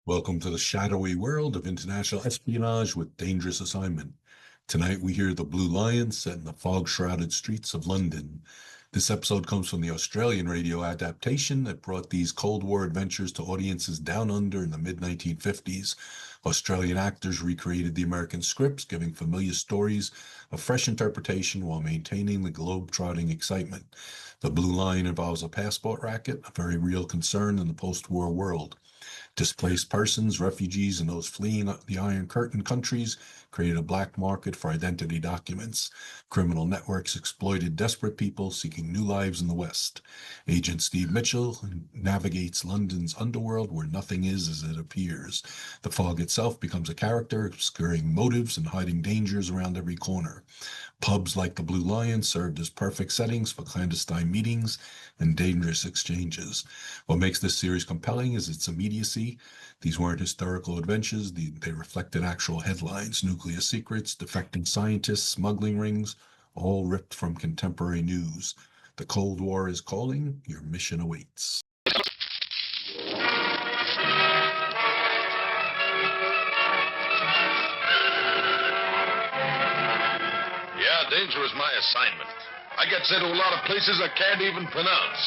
Welcome to the shadowy world of international espionage with dangerous assignment. Tonight we hear The Blue Lion set in the fog-shrouded streets of London. This episode comes from the Australian radio adaptation that brought these Cold War adventures to audiences down under in the mid-1950s. Australian actors recreated the American scripts, giving familiar stories a fresh interpretation while maintaining the globe-trotting excitement. The Blue Lion involves a passport racket, a very real concern in the post-war world. Displaced persons, refugees, and those fleeing the Iron Curtain countries created a black market for identity documents. Criminal networks exploited desperate people seeking new lives in the West. Agent Steve Mitchell navigates London's underworld where nothing is as it appears. The fog itself becomes a character, obscuring motives and hiding dangers around every corner. Pubs like the Blue Lion served as perfect settings for clandestine meetings and dangerous exchanges. What makes this series compelling is its immediacy. These weren't historical adventures. They reflected actual headlines, nuclear secrets, defecting scientists, smuggling rings, all ripped from contemporary news. The Cold War is calling. Your mission awaits. Danger is my assignment. I get sent to a lot of places I can't even pronounce.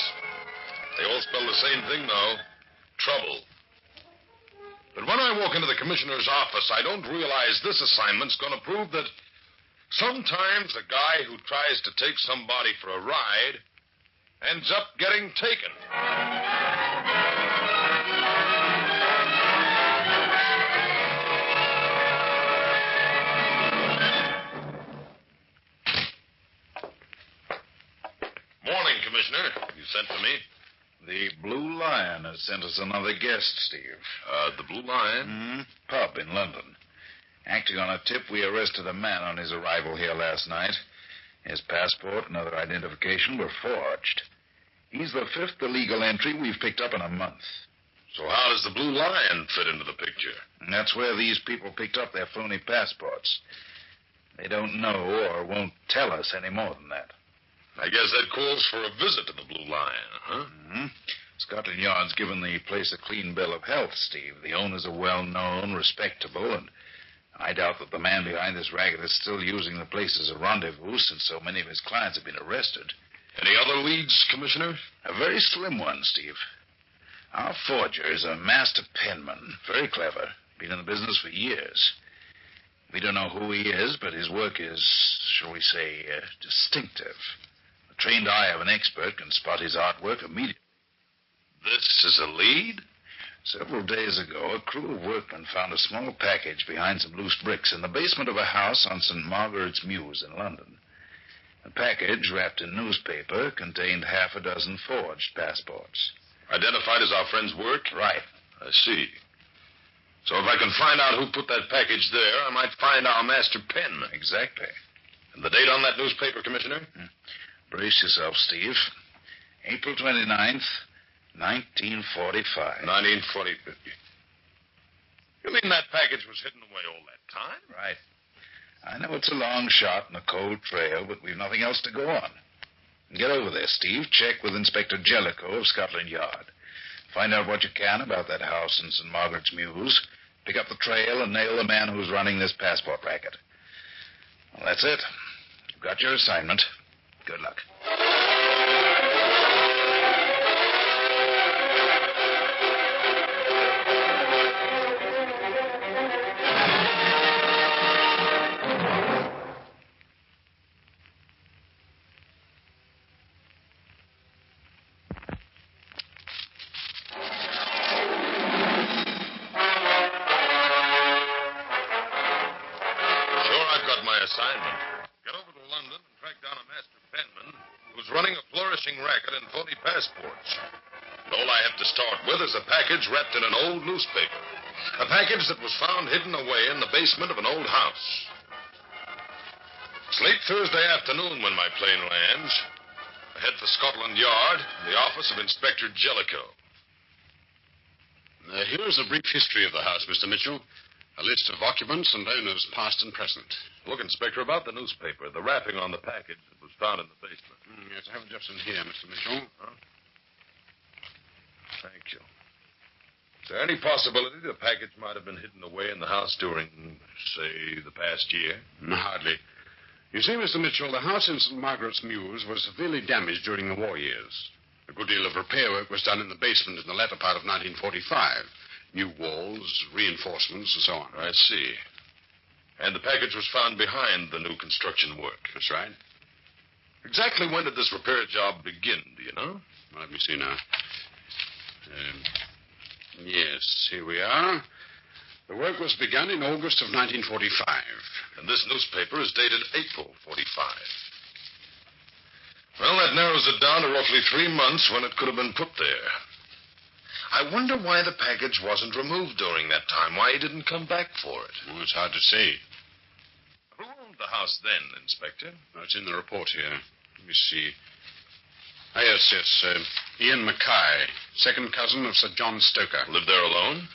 They all spell the same thing, though. Trouble. But when I walk into the commissioner's office, I don't realize this assignment's going to prove that sometimes a guy who tries to take somebody for a ride ends up getting taken. Commissioner, you sent for me? The Blue Lion has sent us another guest, Steve. The Blue Lion? Pub in London. Acting on a tip, we arrested a man on his arrival here last night. His passport and other identification were forged. He's the fifth illegal entry we've picked up in a month. So how does the Blue Lion fit into the picture? And that's where these people picked up their phony passports. They don't know or won't tell us any more than that. I guess that calls for a visit to the Blue Lion, huh? Scotland Yard's given the place a clean bill of health, Steve. The owners are well-known, respectable, and I doubt that the man behind this racket is still using the place as a rendezvous since so many of his clients have been arrested. Any other leads, Commissioner? A very slim one, Steve. Our forger is a master penman, very clever, been in the business for years. We don't know who he is, but his work is, shall we say, distinctive. The trained eye of an expert can spot his artwork immediately. This is a lead? Several days ago, a crew of workmen found a small package behind some loose bricks in the basement of a house on St. Margaret's Mews in London. The package, wrapped in newspaper, contained half a dozen forged passports. Identified as our friend's work? Right. I see. So if I can find out who put that package there, I might find our master penman. Exactly. And the date on that newspaper, Commissioner? Brace yourself, Steve. April 29th, 1945. 1940. You mean that package was hidden away all that time? Right. I know it's a long shot and a cold trail, but we've nothing else to go on. Get over there, Steve. Check with Inspector Jellicoe of Scotland Yard. Find out what you can about that house in St. Margaret's Mews. Pick up the trail and nail the man who's running this passport racket. Well, that's it. You've got your assignment. Good luck. Assignment. Get over to London and track down a master penman who's running a flourishing racket in phony passports. And all I have to start with is a package wrapped in an old newspaper. A package that was found hidden away in the basement of an old house. It's late Thursday afternoon when my plane lands. I head for Scotland Yard, the office of Inspector Jellicoe. Here's a brief history of the house, Mr. Mitchell. A list of occupants and owners, past and present. Look, Inspector, about the newspaper, the wrapping on the package that was found in the basement. Yes, I have it just in here, Mr. Mitchell. Huh? Thank you. there any possibility the package might have been hidden away in the house during, say, the past year? Hardly. You see, Mr. Mitchell, the house in St. Margaret's Mews was severely damaged during the war years. A good deal of repair work was done in the basement in the latter part of 1945. New walls, reinforcements, and so on. I see. And the package was found behind the new construction work. That's right. Exactly when did this repair job begin, do you know? Let me see now. Yes, here we are. The work was begun in August of 1945. And this newspaper is dated April 45. Well, that narrows it down to roughly 3 months when it could have been put there. I wonder why the package wasn't removed during that time, why he didn't come back for it. Well, it's hard to say. Who owned the house then, Inspector? It's in the report here. Let me see. Yes. Ian Mackay, second cousin of Sir John Stoker. Lived there alone?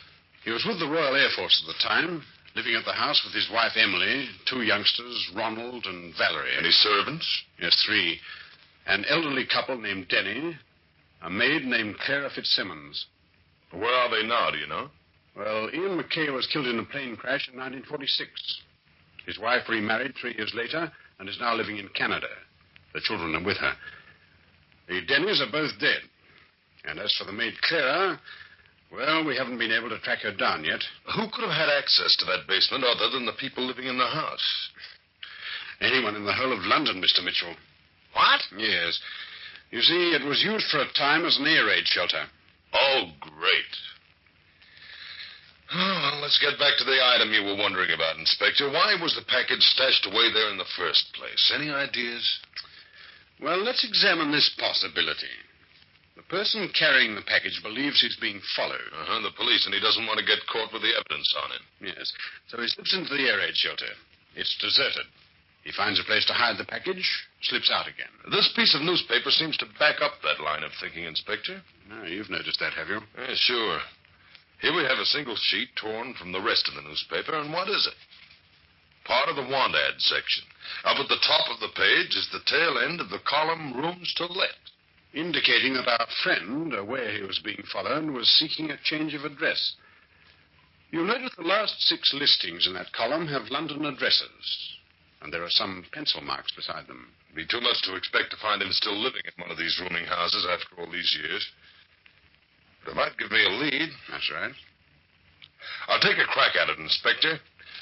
He was with the Royal Air Force at the time, living at the house with his wife Emily, 2 youngsters, Ronald and Valerie. Any servants? Yes, 3. An elderly couple named Denny, a maid named Clara Fitzsimmons. Where are they now, do you know? Well, Ian Mackay was killed in a plane crash in 1946. His wife remarried 3 years later and is now living in Canada. The children are with her. The Dennys are both dead. And as for the maid Clara, well, we haven't been able to track her down yet. Who could have had access to that basement other than the people living in the house? Anyone in the whole of London, Mr. Mitchell. What? Yes. You see, it was used for a time as an air raid shelter. Oh, great. Well, let's get back to the item you were wondering about, Inspector. Why was the package stashed away there in the first place? Any ideas? Well, let's examine this possibility. The person carrying the package believes he's being followed. The police, and he doesn't want to get caught with the evidence on him. Yes. So he slips into the air raid shelter. It's deserted. He finds a place to hide the package, slips out again. This piece of newspaper seems to back up that line of thinking, Inspector. No, you've noticed that, have you? Yeah, sure. Here we have a single sheet torn from the rest of the newspaper, and what is it? Part of the want ad section. Up at the top of the page is the tail end of the column Rooms to Let. Indicating that our friend, aware he was being followed, was seeking a change of address. You'll notice the last 6 listings in that column have London addresses. And there are some pencil marks beside them. It'd be too much to expect to find him still living in one of these rooming houses after all these years. But it might give me a lead. That's right. I'll take a crack at it, Inspector.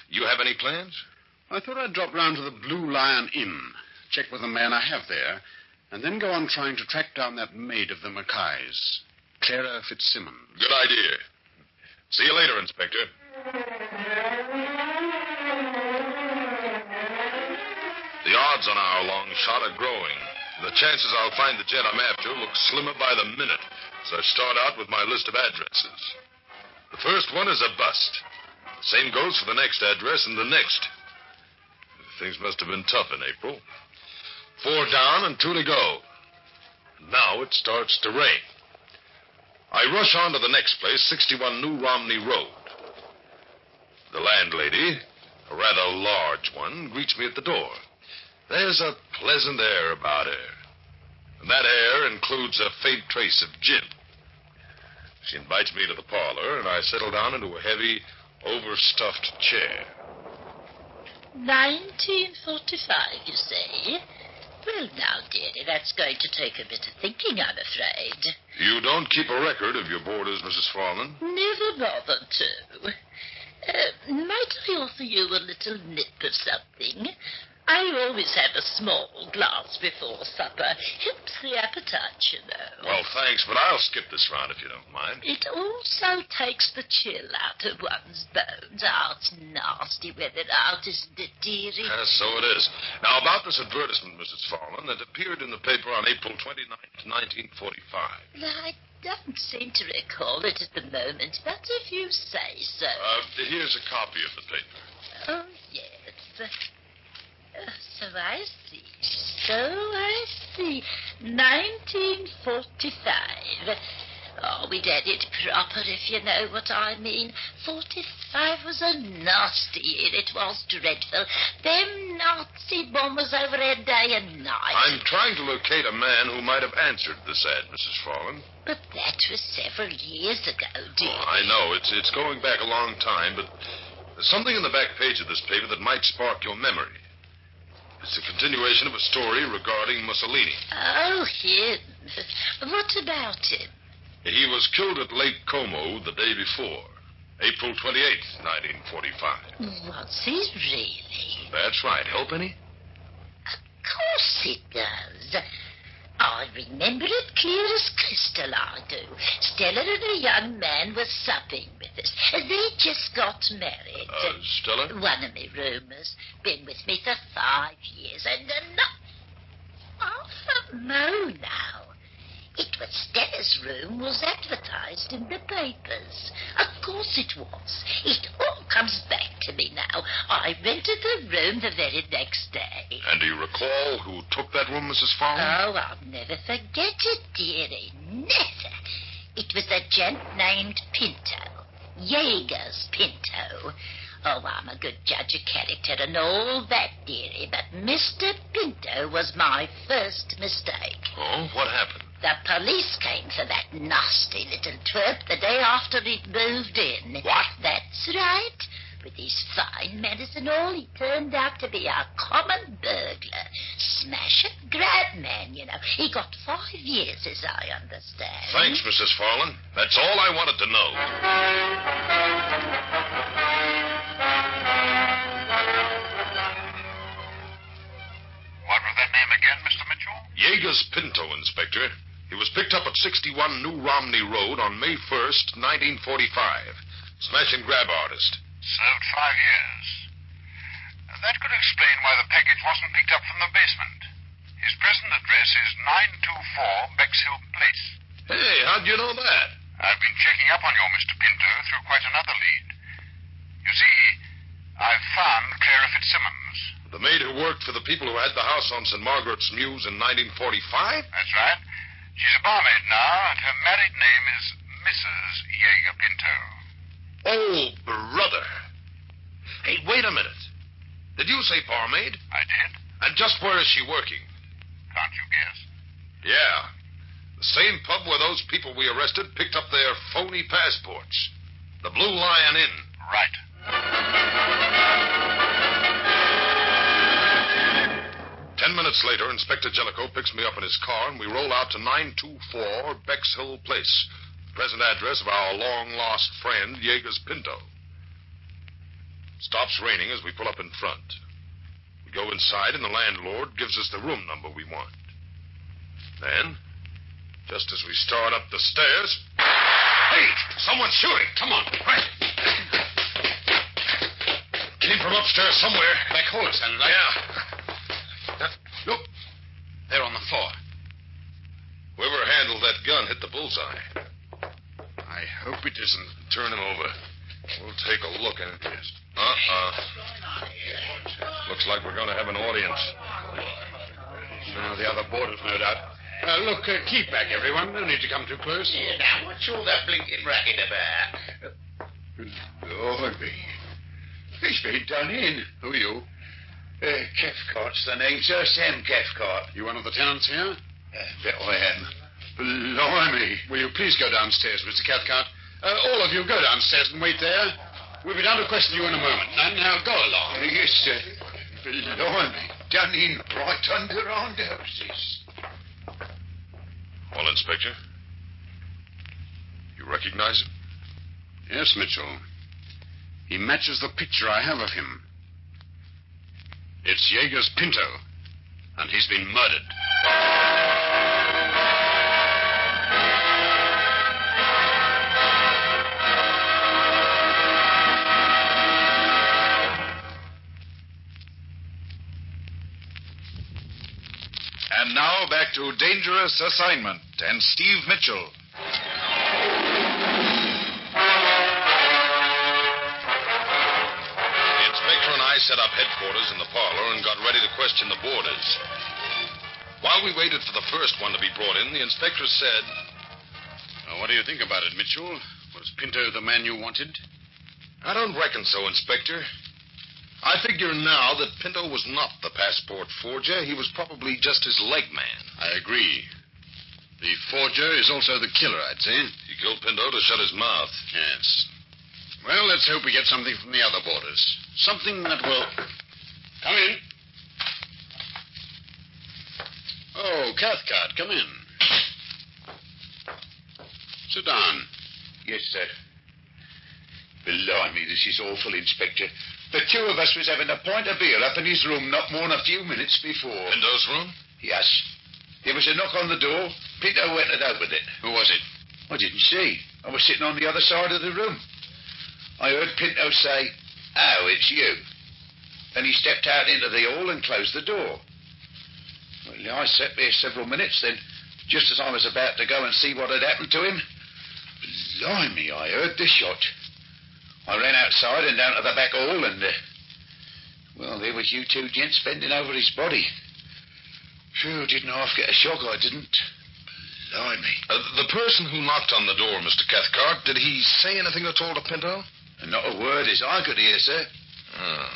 You have any plans? I thought I'd drop round to the Blue Lion Inn, check with the man I have there, and then go on trying to track down that maid of the Mackays, Clara Fitzsimmons. Good idea. See you later, Inspector. The odds on our long shot are growing. The chances I'll find the jet I'm after look slimmer by the minute as I start out with my list of addresses. The first one is a bust. The same goes for the next address and the next. Things must have been tough in April. 4 down and 2 to go. Now it starts to rain. I rush on to the next place, 61 New Romney Road. The landlady, a rather large one, greets me at the door. There's a pleasant air about her. And that air includes a faint trace of gin. She invites me to the parlor, and I settle down into a heavy, overstuffed chair. 1945, you say? Well, now, dearie, that's going to take a bit of thinking, I'm afraid. You don't keep a record of your boarders, Mrs. Farland? Never bothered to. Might I offer you a little nip of something? I always have a small glass before supper. Helps the appetite, you know. Well, thanks, but I'll skip this round if you don't mind. It also takes the chill out of one's bones. Oh, it's nasty weather out, isn't it, dearie? Yes, so it is. Now, about this advertisement, Mrs. Farland, that appeared in the paper on April 29th, 1945. I don't seem to recall it at the moment, but if you say so. Here's a copy of the paper. Oh, yes. So I see. 1945. Oh, we'd had it proper, if you know what I mean. 45 was a nasty year. It was dreadful. Them Nazi bombers over there day and night. I'm trying to locate a man who might have answered this ad, Mrs. Farland. But that was several years ago, dear. Oh, I know. It's going back a long time, but there's something in the back page of this paper that might spark your memory. It's a continuation of a story regarding Mussolini. Oh, him. What about him? He was killed at Lake Como the day before, April 28th, 1945. Was he really? That's right. Help any? Of course it does. I remember it clear as crystal, I do. Stella and a young man were supping with us. They just got married. Stella? One of me roomers. Been with me for 5 years. And not half a mo now. It was Stella's room was advertised in the papers. Of course it was. It all comes back to me now. I rented the room the very next day. And do you recall who took that room, Mrs. Farland? Oh, I'll never forget it, dearie. Never. It was a gent named Pinto. Jaeger's Pinto. Oh, I'm a good judge of character and all that, dearie, but Mr. Pinto was my first mistake. Oh, what happened? The police came for that nasty little twerp the day after he'd moved in. What? That's right. With his fine manners and all, he turned out to be a common burglar. Smash and grab man, you know. He got 5 years, as I understand. Thanks, Mrs. Farland. That's all I wanted to know. What was that name again, Mr. Mitchell? Jaeger's Pinto, Inspector. He was picked up at 61 New Romney Road on May 1st, 1945. Smash and grab artist. Served 5 years. That could explain why the package wasn't picked up from the basement. His present address is 924 Bexhill Place. Hey, how'd you know that? I've been checking up on your Mr. Pinto through quite another lead. You see, I've found Clara Fitzsimmons. The maid who worked for the people who had the house on St. Margaret's Mews in 1945? That's right. She's a barmaid now, and her married name is Mrs. Jaeger Pinto. Oh, brother. Hey, wait a minute. Did you say barmaid? I did. And just where is she working? Can't you guess? Yeah. The same pub where those people we arrested picked up their phony passports. The Blue Lion Inn. Right. Ten minutes later, Inspector Jellicoe picks me up in his car, and we roll out to 924 Bexhill Place, the present address of our long-lost friend, Jaeger's Pinto. Stops raining as we pull up in front. We go inside, and the landlord gives us the room number we want. Then, just as we start up the stairs... Hey! Someone's shooting! Come on, right. Came from upstairs somewhere. Back hall, it sounded like. Yeah. Look. They're on the floor. Whoever handled that gun hit the bullseye. I hope it isn't. Turn him over. We'll take a look at it. Yes. Looks like we're going to have an audience. Now, the other boarders, no doubt. Look, keep back, everyone. No need to come too close. Yeah, now, what's all that blinking racket about? Blimey. He's been done in. Who are you? Cathcart's the name, sir. Sam Cathcart. You one of the tenants here? Bet I am. Blimey. Will you please go downstairs, Mr. Cathcart? All of you go downstairs and wait there. We'll be down to question you in a moment. Now, go along. Yes, sir. Blimey. Done in right under our noses. Well, Inspector, you recognize him? Yes, Mitchell. He matches the picture I have of him. It's Jaeger's Pinto, and he's been murdered. And now back to Dangerous Assignment and Steve Mitchell. I set up headquarters in the parlor and got ready to question the boarders. While we waited for the first one to be brought in, the inspector said, Well, what do you think about it, Mitchell? Was Pinto the man you wanted? I don't reckon so, Inspector. I figure now that Pinto was not the passport forger. He was probably just his leg man. I agree. The forger is also the killer, I'd say. He killed Pinto to shut his mouth. Yes. Well, let's hope we get something from the other boarders. Something that will... Come in. Oh, Cathcart, come in. Sit down. Yes, sir. Blimey, this is awful, Inspector. The two of us was having a pint of beer up in his room not more than a few minutes before. Pinto's room? Yes. There was a knock on the door. Pinto went and opened it. Who was it? I didn't see. I was sitting on the other side of the room. I heard Pinto say, "Oh, it's you." Then he stepped out into the hall and closed the door. Well, I sat there several minutes, then just as I was about to go and see what had happened to him, blimey, I heard the shot. I ran outside and down to the back hall and, well, there was you two gents bending over his body. Sure, didn't half get a shock, I didn't. Blimey. The person who knocked on the door, Mr. Cathcart, did he say anything at all to Pinto? Not a word as I could hear, sir. Oh.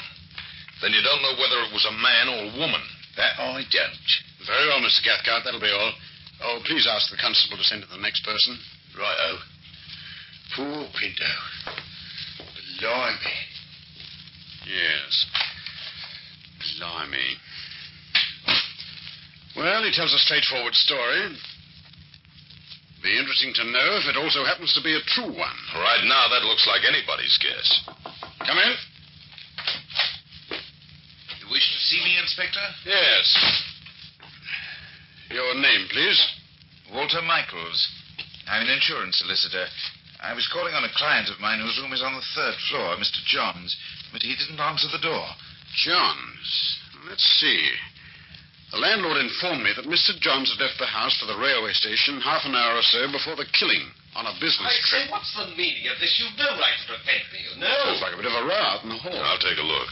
Then you don't know whether it was a man or a woman. That I don't. Very well, Mr. Cathcart, that'll be all. Oh, please ask the constable to send to the next person. Righto. Poor Pinto. Blimey. Yes. Blimey. Well, he tells a straightforward story. Be interesting to know if it also happens to be a true one. Right now, that looks like anybody's guess. Come in. You wish to see me, Inspector? Yes. Your name, please. Walter Michaels. I'm an insurance solicitor. I was calling on a client of mine whose room is on the 3rd floor, Mr. Johns, but he didn't answer the door. Johns. Let's see. The landlord informed me that Mr. Johns had left the house for the railway station half an hour or so before the killing on a business trip. Say, what's the meaning of this? You've no right to prevent me, you know. Sounds like a bit of a row out in the hall. I'll take a look.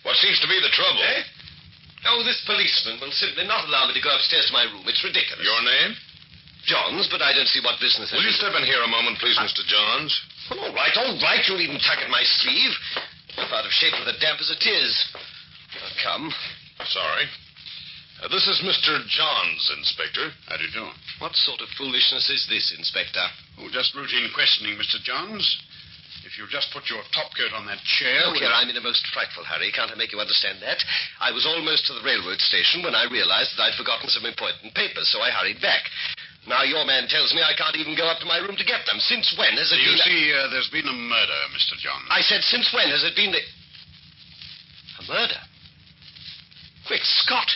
What seems to be the trouble? Eh? Oh, this policeman will simply not allow me to go upstairs to my room. It's ridiculous. Your name? Johns, but I don't see what business... Will you step in here a moment, please, Mr. Johns? Well, all right. You needn't tug at my sleeve. I'm out of shape with the damp as it is. Now, come. Sorry. This is Mr. Johns, Inspector. How do you do? What sort of foolishness is this, Inspector? Oh, just routine questioning, Mr. Johns. If you'll just put your top coat on that chair... Look here, I'm in a most frightful hurry. Can't I make you understand that? I was almost to the railroad station when I realized that I'd forgotten some important papers, so I hurried back. Now your man tells me I can't even go up to my room to get them. Since when has it been... You see, there's been a murder, Mr. Johns. I said, since when has it been a murder? Quick, Scott!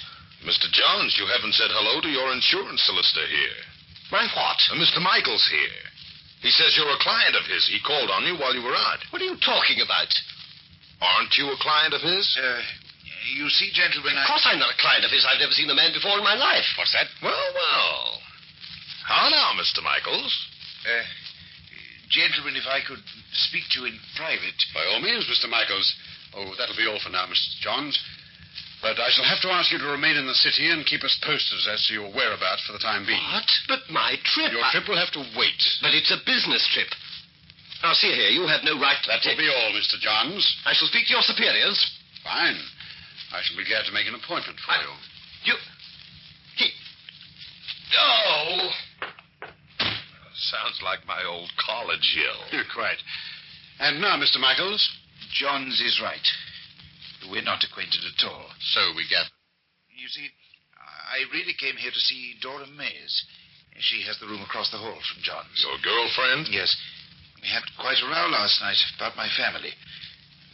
Mr. Johns, you haven't said hello to your insurance solicitor here. My what? Mr. Michaels here. He says you're a client of his. He called on you while you were out. What are you talking about? Aren't you a client of his? You see, gentlemen, Of course I'm not a client of his. I've never seen the man before in my life. What's that? Well. How now, Mr. Michaels? Gentlemen, if I could speak to you in private. By all means, Mr. Michaels. Oh, that'll be all for now, Mr. Johns. But I shall have to ask you to remain in the city and keep us posted as to your whereabouts for the time being. What? But my trip... Your trip will have to wait. But it's a business trip. Now, see here, you have no right to... That will be all, Mr. Johns. I shall speak to your superiors. Fine. I shall be glad to make an appointment for you. Oh! Sounds like my old college yell. Quite. And now, Mr. Michaels. Johns is right. We're not acquainted at all. So we gather. You see, I really came here to see Dora Mays. She has the room across the hall from John's. Your girlfriend? Yes. We had quite a row last night about my family.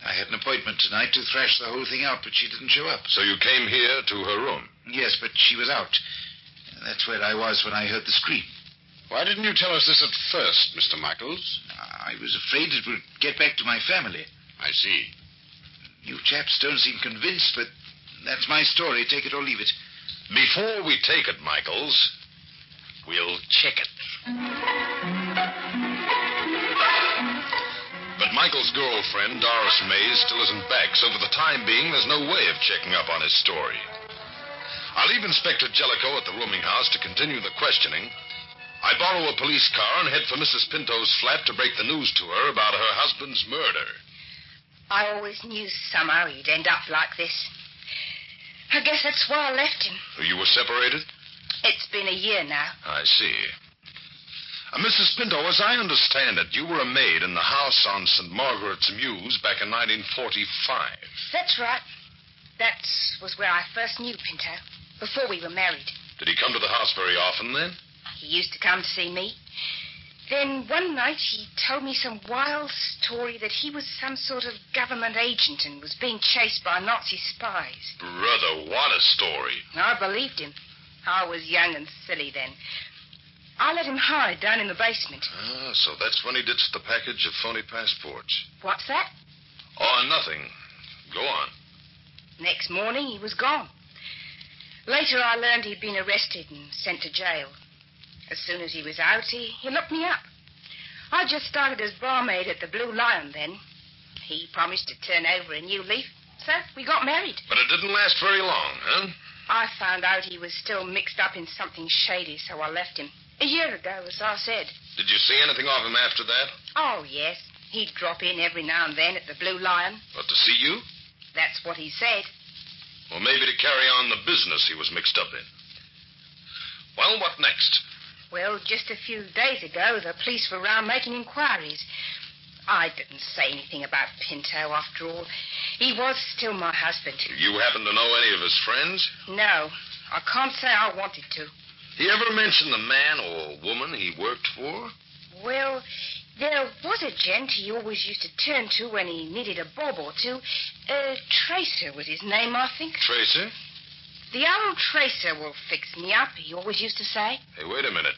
I had an appointment tonight to thrash the whole thing out, but she didn't show up. So you came here to her room? Yes, but she was out. That's where I was when I heard the scream. Why didn't you tell us this at first, Mr. Michaels? I was afraid it would get back to my family. I see. You chaps don't seem convinced, but that's my story. Take it or leave it. Before we take it, Michaels, we'll check it. But Michael's girlfriend, Doris Mays, still isn't back, so for the time being, there's no way of checking up on his story. I'll leave Inspector Jellicoe at the rooming house to continue the questioning. I borrow a police car and head for Mrs. Pinto's flat to break the news to her about her husband's murder. I always knew somehow he'd end up like this. I guess that's why I left him. You were separated? It's been a year now. I see. Mrs. Pinto, as I understand it, you were a maid in the house on St. Margaret's Mews back in 1945. That's right. That was where I first knew Pinto, before we were married. Did he come to the house very often then? He used to come to see me. Then one night he told me some wild story that he was some sort of government agent and was being chased by Nazi spies. Brother, what a story. I believed him. I was young and silly then. I let him hide down in the basement. Ah, so that's when he ditched the package of phony passports. What's that? Oh, nothing. Go on. Next morning, he was gone. Later, I learned he'd been arrested and sent to jail. As soon as he was out, he looked me up. I just started as barmaid at the Blue Lion then. He promised to turn over a new leaf, so we got married. But it didn't last very long, huh? I found out he was still mixed up in something shady, so I left him. A year ago, as I said. Did you see anything of him after that? Oh, yes. He'd drop in every now and then at the Blue Lion. But to see you? That's what he said. Well, maybe to carry on the business he was mixed up in. Well, what next? Well, just a few days ago, the police were round making inquiries. I didn't say anything about Pinto, after all. He was still my husband. You happen to know any of his friends? No, I can't say I wanted to. He ever mention the man or woman he worked for? Well, there was a gent he always used to turn to when he needed a bob or two. Tracer was his name, I think. Tracer? The old Tracer will fix me up, he always used to say. Hey, wait a minute.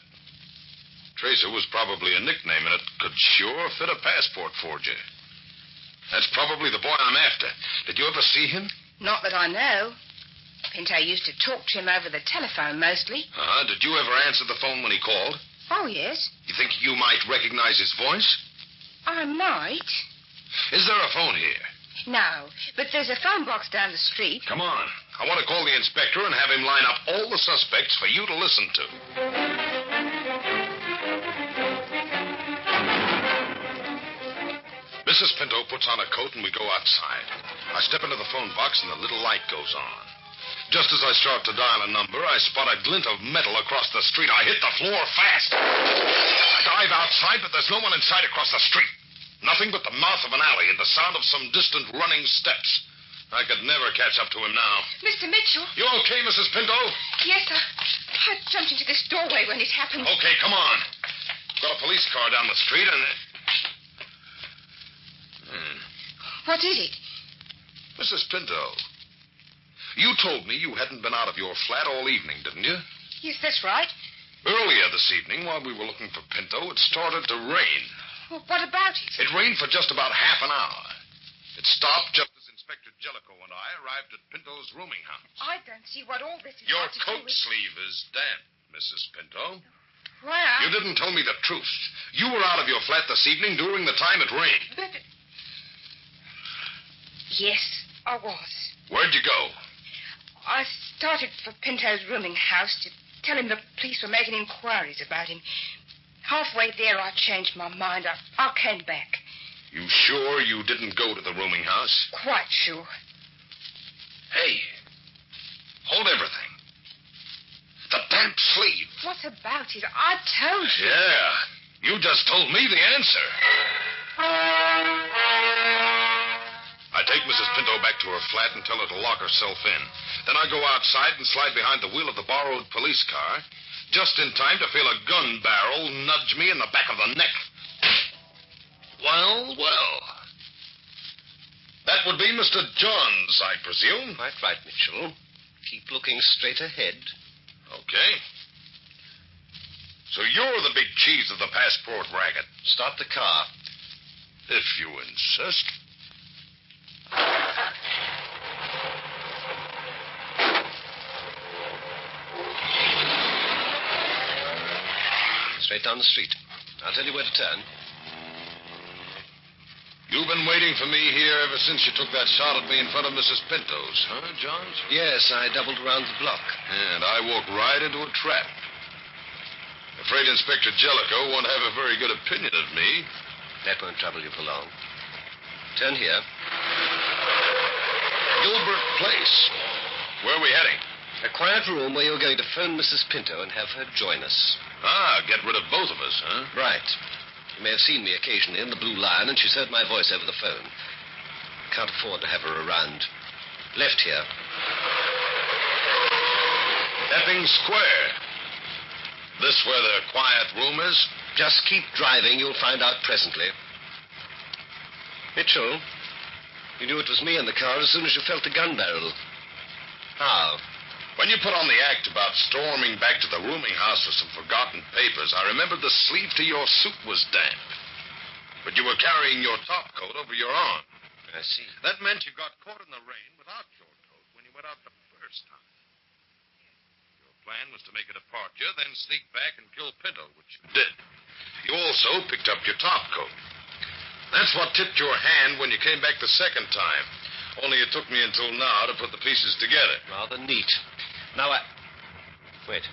Tracer was probably a nickname, and it could sure fit a passport forger. That's probably the boy I'm after. Did you ever see him? Not that I know. Pinto used to talk to him over the telephone mostly. Uh-huh. Did you ever answer the phone when he called? Oh, yes. You think you might recognize his voice? I might. Is there a phone here? No, but there's a phone box down the street. Come on. I want to call the inspector and have him line up all the suspects for you to listen to. Mrs. Pinto puts on a coat and we go outside. I step into the phone box and the little light goes on. Just as I start to dial a number, I spot a glint of metal across the street. I hit the floor fast. I dive outside, but there's no one in sight across the street. Nothing but the mouth of an alley and the sound of some distant running steps. I could never catch up to him now. Mr. Mitchell? You okay, Mrs. Pinto? Yes, I jumped into this doorway when it happened. Okay, come on. Got a police car down the street and... What is it? Mrs. Pinto, you told me you hadn't been out of your flat all evening, didn't you? Yes, that's right. Earlier this evening, while we were looking for Pinto, it started to rain. Well, what about it? It rained for just about half an hour. It stopped just as Inspector Jellicoe and I arrived at Pinto's rooming house. I don't see what all this is Your got to do coat with... sleeve is damp, Mrs. Pinto. Well... You didn't tell me the truth. You were out of your flat this evening during the time it rained. But... Yes, I was. Where'd you go? I started for Pinto's rooming house to tell him the police were making inquiries about him. Halfway there, I changed my mind. I came back. You sure you didn't go to the rooming house? Quite sure. Hey, hold everything. The damp sleeve. What about it? I told you. Yeah, you just told me the answer. I take Mrs. Pinto back to her flat and tell her to lock herself in. Then I go outside and slide behind the wheel of the borrowed police car, just in time to feel a gun barrel nudge me in the back of the neck. Well, well. That would be Mr. Johns, I presume. Quite right, Mitchell. Keep looking straight ahead. Okay. So you're the big cheese of the passport racket. Start the car. If you insist. Straight down the street. I'll tell you where to turn. You've been waiting for me here ever since you took that shot at me in front of Mrs. Pinto's, huh, Johns? Yes, I doubled around the block. And I walked right into a trap. Afraid Inspector Jellicoe won't have a very good opinion of me. That won't trouble you for long. Turn here. Gilbert Place. Where are we heading? A quiet room where you're going to phone Mrs. Pinto and have her join us. Ah, get rid of both of us, huh? Right. You may have seen me occasionally in the Blue Lion, and she's heard my voice over the phone. Can't afford to have her around. Left here. Epping Square. This where the quiet room is? Just keep driving. You'll find out presently. Mitchell, you knew it was me in the car as soon as you felt the gun barrel. How? When you put on the act about storming back to the rooming house for some forgotten papers, I remembered the sleeve to your suit was damp. But you were carrying your top coat over your arm. I see. That meant you got caught in the rain without your coat when you went out the first time. Your plan was to make a departure, then sneak back and kill Pinto, which you did. You also picked up your top coat. That's what tipped your hand when you came back the second time. Only it took me until now to put the pieces together. Rather neat. Now, Wait.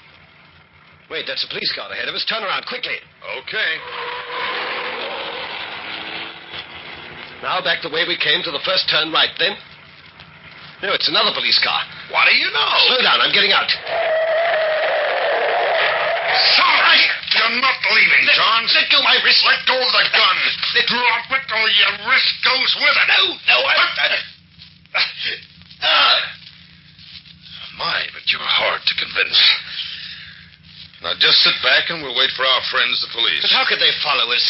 Wait, that's a police car ahead of us. Turn around, quickly. Okay. Now back the way we came to the first turn right, then. No, it's another police car. What do you know? Slow down, I'm getting out. Sorry! You're not leaving, Johns. Let go my wrist. Let go of the gun. Drop it or your wrist goes with it. No, My, but you're hard to convince. Now, just sit back and we'll wait for our friends, the police. But how could they follow us?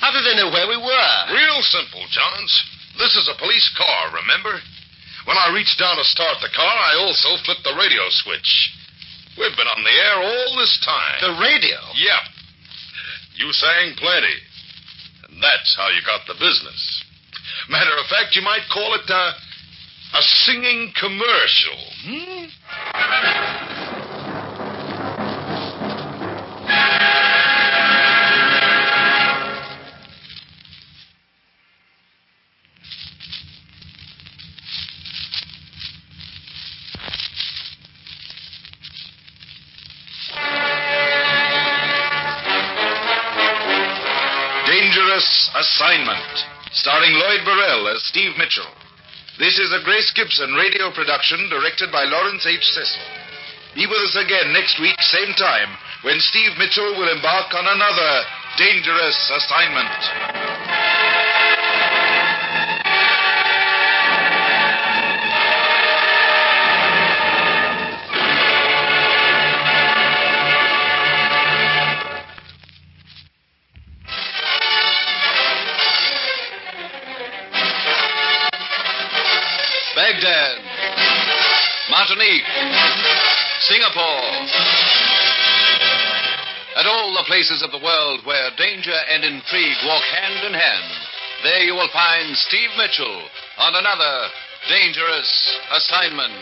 How did they know where we were? Real simple, Johns. This is a police car, remember? When I reached down to start the car, I also flipped the radio switch. We've been on the air all this time. The radio? Yep. You sang plenty. And that's how you got the business. Matter of fact, you might call it a singing commercial. Dangerous Assignment, starring Lloyd Burrell as Steve Mitchell. This is a Grace Gibson radio production directed by Lawrence H. Cecil. Be with us again next week, same time, when Steve Mitchell will embark on another dangerous assignment. Baghdad, Martinique, Singapore, at all the places of the world where danger and intrigue walk hand in hand, there you will find Steve Mitchell on another dangerous assignment.